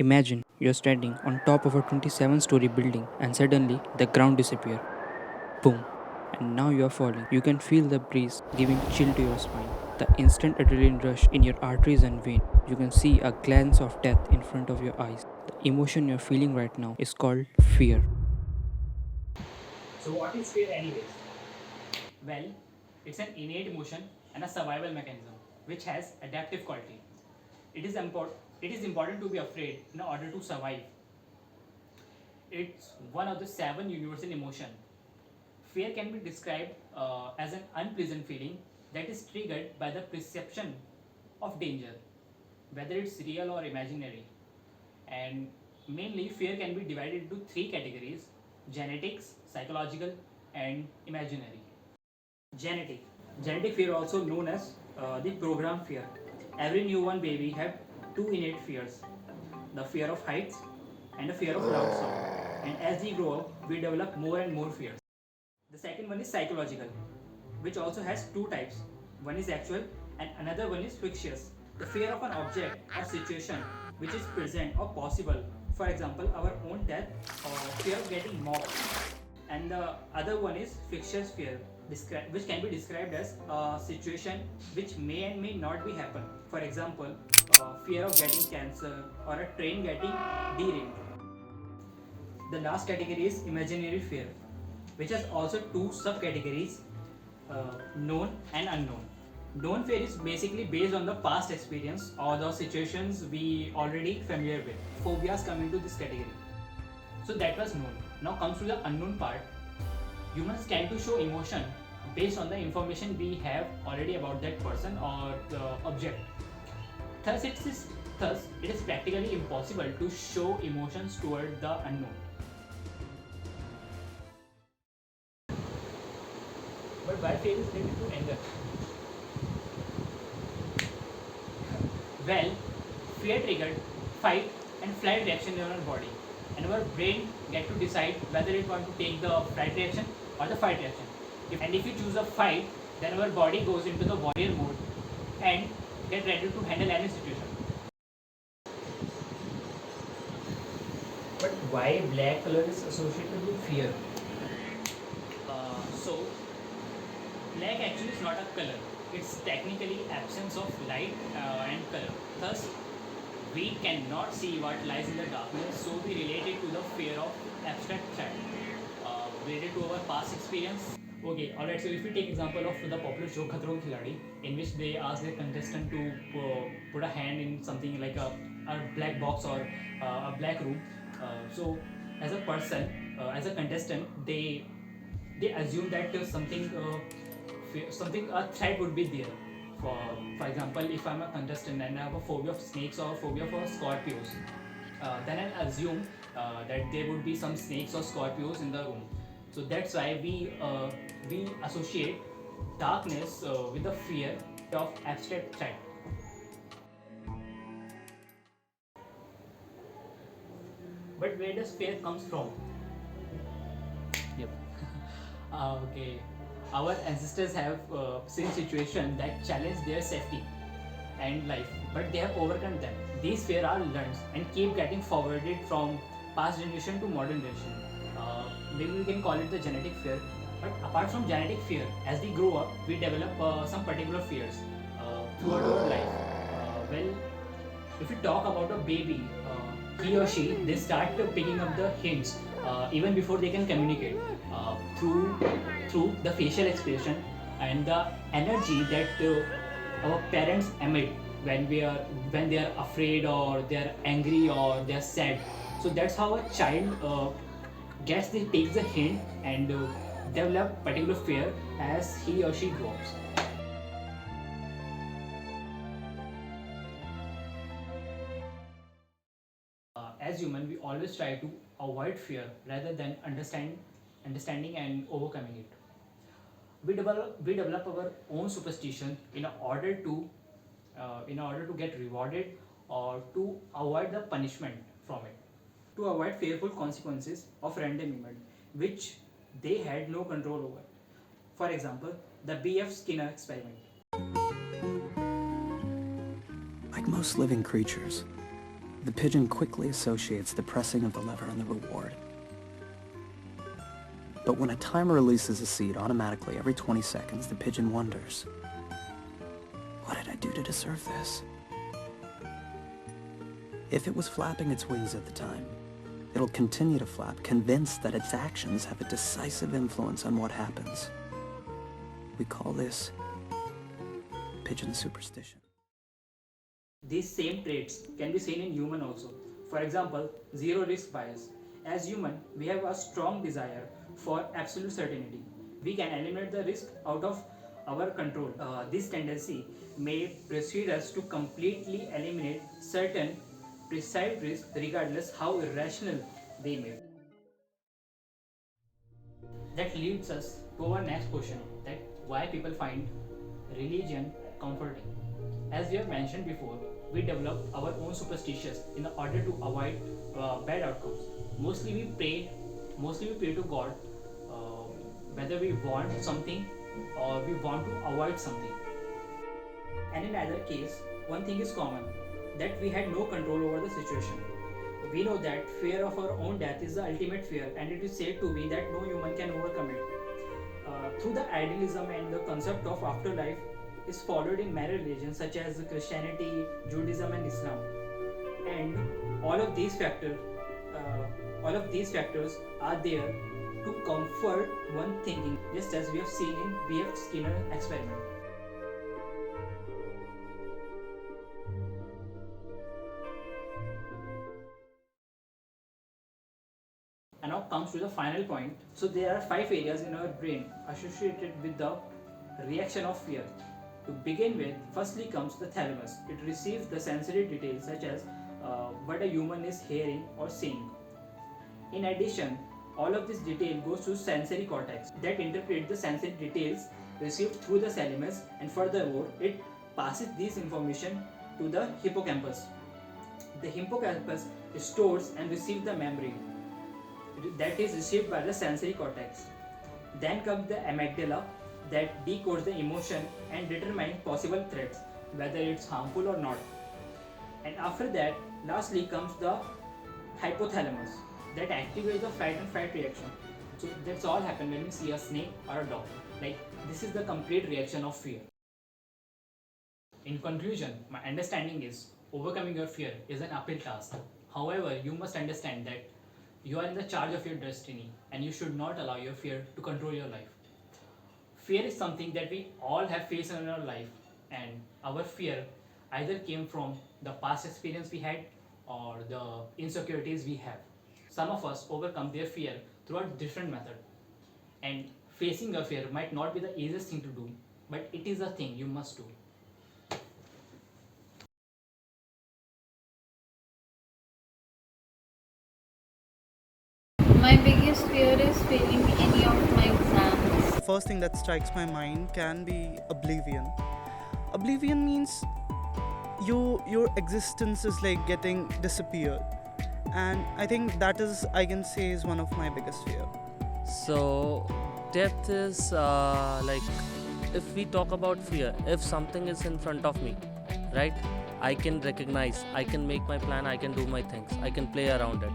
Imagine you're standing on top of a 27-story building and suddenly the ground disappears. Boom. And now you're falling. You can feel the breeze giving chill to your spine. The instant adrenaline rush in your arteries and veins. You can see a glance of death in front of your eyes. The emotion you're feeling right now is called fear. So, what is fear, anyways? Well, it's an innate emotion and a survival mechanism which has adaptive quality. It is important to be afraid in order to survive. It's one of the seven universal emotions. Fear can be described as an unpleasant feeling that is triggered by the perception of danger, whether it's real or imaginary. And mainly, fear can be divided into three categories: genetics, psychological, and imaginary. Genetic. Genetic fear, also known as the program fear. Every newborn baby have two innate fears: the fear of heights and the fear of loud sound. And as we grow up, we develop more and more fears. The second one is psychological, which also has two types. One is actual and another one is fictitious. The fear of an object or situation which is present or possible. For example, our own death or fear of getting mobbed. And the other one is fictitious fear, which can be described as a situation which may and may not be happen. For example, fear of getting cancer or a train getting derailed. The last category is imaginary fear, which has also two subcategories: known and unknown. Known fear is basically based on the past experience or the situations we already familiar with. Phobias come into this category. So that was known. Now comes to the unknown part. Humans tend to show emotion based on the information we have already about that person or the object. Thus, it is practically impossible to show emotions toward the unknown. But why fear is related to anger? Well, fear triggered fight and flight reaction in our body, and our brain get to decide whether it want to take the flight reaction or the fight reaction. If you choose a fight, then our body goes into the warrior mode and get ready to handle any situation. But why black color is associated with fear? So black actually is not a color. It's technically absence of light and color. Thus, we cannot see what lies in the darkness, so we relate it to the fear of abstract threat, related to our past experience. Okay, alright, so if we take example of the popular show Khatron Ke Khiladi, in which they ask their contestant to put a hand in something like a black box or a black room. So as a person, as a contestant, they assume that something a threat would be there. For example, if I'm a contestant and I have a phobia of snakes or phobia for scorpions, then I assume that there would be some snakes or scorpions in the room. So that's why we associate darkness with the fear of abstract threat. But where does fear comes from? Yep. Okay. Our ancestors have seen situations that challenge their safety and life, but they have overcome them. These fears are learned and keep getting forwarded from past generation to modern generation. Maybe we can call it the genetic fear. But apart from genetic fear, as we grow up, we develop some particular fears throughout our life. Well, if we talk about a baby, he or she they start picking up the hints even before they can communicate through the facial expression and the energy that our parents emit when they are afraid or they are angry or they are sad. So that's how a child takes the hint and develop particular fear as he or she grows. As human, we always try to avoid fear rather than understanding and overcoming it. We develop our own superstition in order to get rewarded or to avoid the punishment from it, to avoid fearful consequences of random event which they had no control over. For example, the B.F. Skinner experiment. Like most living creatures, The pigeon quickly associates the pressing of the lever and the reward. But when a timer releases a seed automatically every 20 seconds, the pigeon wonders, what did I do to deserve this? If it was flapping its wings at the time, it'll continue to flap, convinced that its actions have a decisive influence on what happens. We call this pigeon superstition. These same traits can be seen in human also. For example, zero risk bias. As human, we have a strong desire for absolute certainty. We can eliminate the risk out of our control. This tendency may persuade us to completely eliminate certain perceived risks regardless how irrational they may be. That leads us to our next question, that why people find religion comforting. As we have mentioned before, we develop our own superstitions in order to avoid bad outcomes. Mostly we pray to God, whether we want something or we want to avoid something. And in either case, one thing is common, that we had no control over the situation. We know that fear of our own death is the ultimate fear, and it is said to be that no human can overcome it. Through the idealism and the concept of afterlife is followed in many religions such as Christianity, Judaism, and Islam. And all of these factors are there to comfort one thinking, just as we have seen in B.F. Skinner experiment. And now comes to the final point. So there are 5 areas in our brain associated with the reaction of fear. To begin with, firstly comes the thalamus. It receives the sensory details such as what a human is hearing or seeing. In addition, all of this detail goes to sensory cortex that interprets the sensory details received through the thalamus, and furthermore, it passes this information to the hippocampus. The hippocampus stores and receives the memory that is received by the sensory cortex. Then comes the amygdala that decodes the emotion and determines possible threats, whether it's harmful or not. And after that, lastly comes the hypothalamus that activates the fight and flight reaction. So that's all happen when we see a snake or a dog. Like, this is the complete reaction of fear. In conclusion, my understanding is overcoming your fear is an uphill task. However, you must understand that you are in the charge of your destiny and you should not allow your fear to control your life. Fear is something that we all have faced in our life, and our fear either came from the past experience we had or the insecurities we have. Some of us overcome their fear through a different method, and facing a fear might not be the easiest thing to do, but it is a thing you must do. My biggest fear is failing any of my exams. First thing that strikes my mind can be oblivion. Oblivion means your existence is like getting disappeared, and I think that is, I can say, is one of my biggest fear. So, death is like, if we talk about fear, if something is in front of me, right? I can recognize, I can make my plan, I can do my things, I can play around it.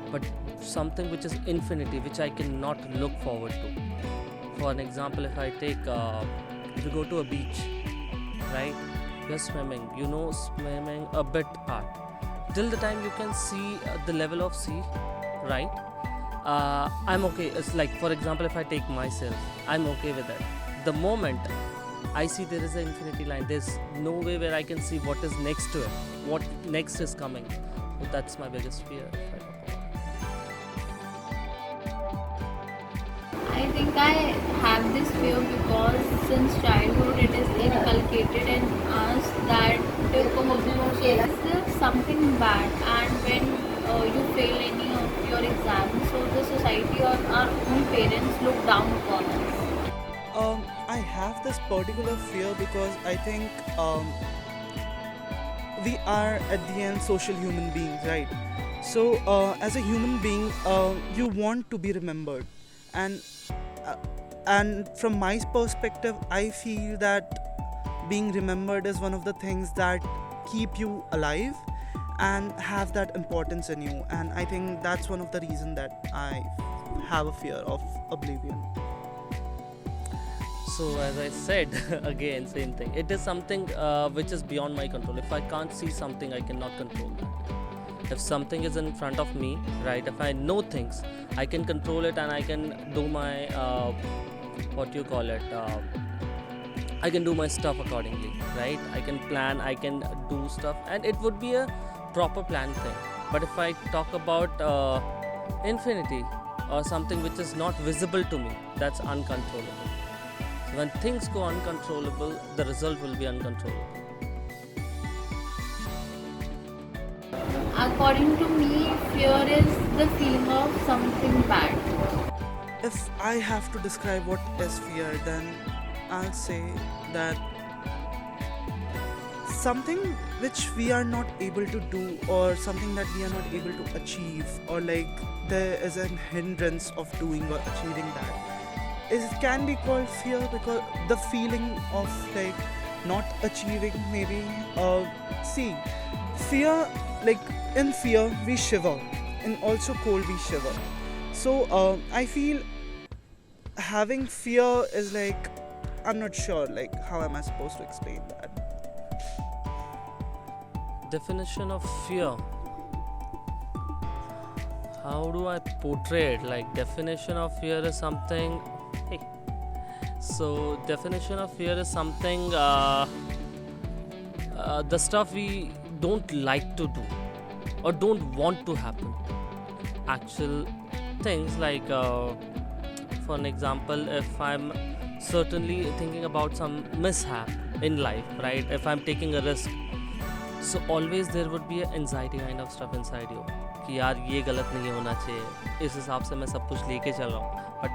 But something which is infinity, which I cannot look forward to. For an example, if I take, if you go to a beach, right? You're swimming, swimming a bit hard. Till the time you can see the level of sea, right? I'm okay. It's like, for example, if I take myself, I'm okay with that. The moment I see there is an infinity line, there's no way where I can see what is next to it, what next is coming. So that's my biggest fear. I think I have this fear because since childhood it is inculcated in us that is there something bad, and when you fail any of your exams, so the society or our own parents look down upon us. I have this particular fear because I think we are at the end social human beings, right? So as a human being, you want to be remembered, and from my perspective, I feel that being remembered is one of the things that keep you alive, and have that importance in you. And I think that's one of the reasons that I have a fear of oblivion. So as I said, again same thing. It is something which is beyond my control. If I can't see something, I cannot control that. If something is in front of me, right? If I know things, I can control it and I can do my what do you call it? I can do my stuff accordingly, right? I can plan, I can do stuff, and it would be a proper planned thing. But if I talk about infinity or something which is not visible to me, that's uncontrollable. So when things go uncontrollable, the result will be uncontrollable. According to me, fear is the feeling of something bad. If I have to describe what is fear, then I'll say that something which we are not able to do, or something that we are not able to achieve, or like there is a hindrance of doing or achieving that, is can be called fear, because the feeling of like not achieving maybe. See, fear, like in fear we shiver, in also cold we shiver. So I feel having fear is like, I'm not sure like how am I supposed to explain that. Definition of fear. How do I portray it? Like, definition of fear is something. Hey. So definition of fear is something the stuff we don't like to do or don't want to happen. Actual things like for an example, if I'm certainly thinking about some mishap in life, right? If I'm taking a risk, so always there would be an anxiety kind of stuff inside you कि यार ये गलत नहीं होना चाहिए, इस हिसाब से मैं सब कुछ लेके चल रहा हूँ, बट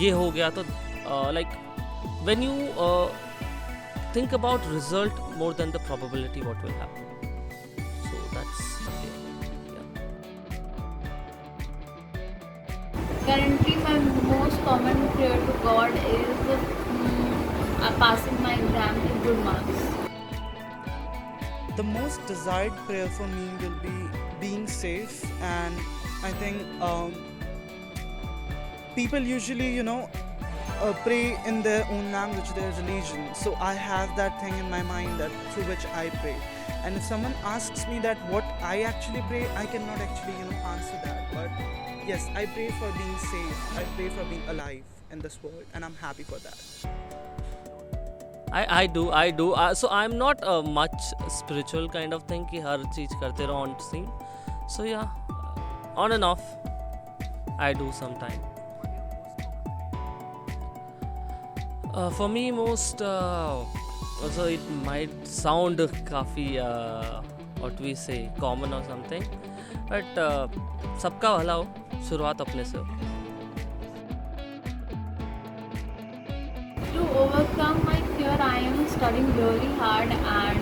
ये हो गया तो like when you think about result more than the probability what will happen. So that's Currently, my most common prayer to God is passing my exam with good marks. The most desired prayer for me will be being safe, and I think people usually, pray in their own language, their religion. So I have that thing in my mind that through which I pray. And if someone asks me that what I actually pray, I cannot actually, answer that. But yes, I pray for being safe. I pray for being alive in this world, and I'm happy for that. I do. So I'm not a much spiritual kind of thing कि हर चीज करते रहो on scene. So yeah, on and off, I do sometime. For me, most also it might sound काफी what we say common or something, but सबका भला हो, शुरुआत अपने से हो. To overcome my fear, I am studying really hard and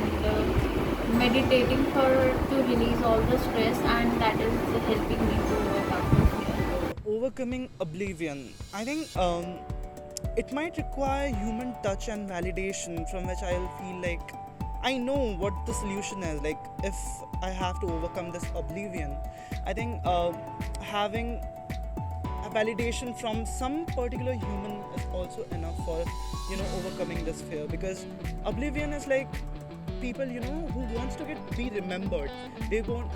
meditating to release all the stress, and that is helping me to overcome the fear. Overcoming oblivion, I think it might require human touch and validation, from which I'll feel like I know what the solution is. Like if I have to overcome this oblivion, I think having a validation from some particular human is also enough for overcoming this fear, because oblivion is like people who wants to be remembered.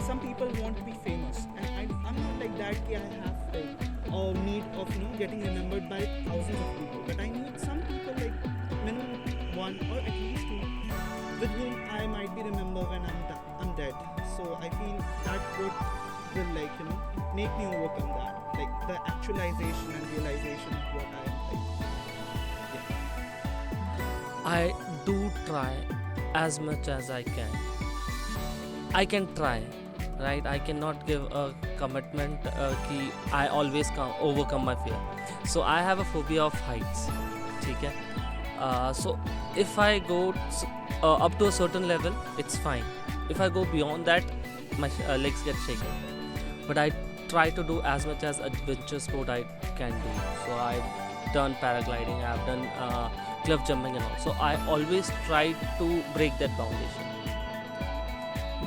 Some people want to be famous, and I'm not like that. I have like a need of getting remembered by thousands of people, but I need some people, like minimum one or at least two, with whom I might be remembered when I'm dead. So I feel that will like make me overcome that, like the actualization and realization of what I am like. I do try as much as I can. I can try, right? I cannot give a commitment कि I always overcome my fear. So I have a phobia of heights. ठीक है? So if I go up to a certain level, it's fine. If I go beyond that, my legs get shaken. But I try to do as much as adventure sport I can do. So I've done paragliding, I've done cliff jumping and all. So I always try to break that foundation.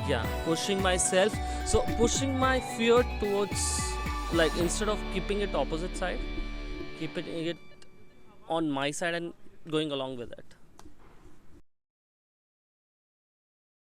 yeah, pushing myself. So pushing my fear towards, like, instead of keeping it opposite side, keeping it on my side and going along with it.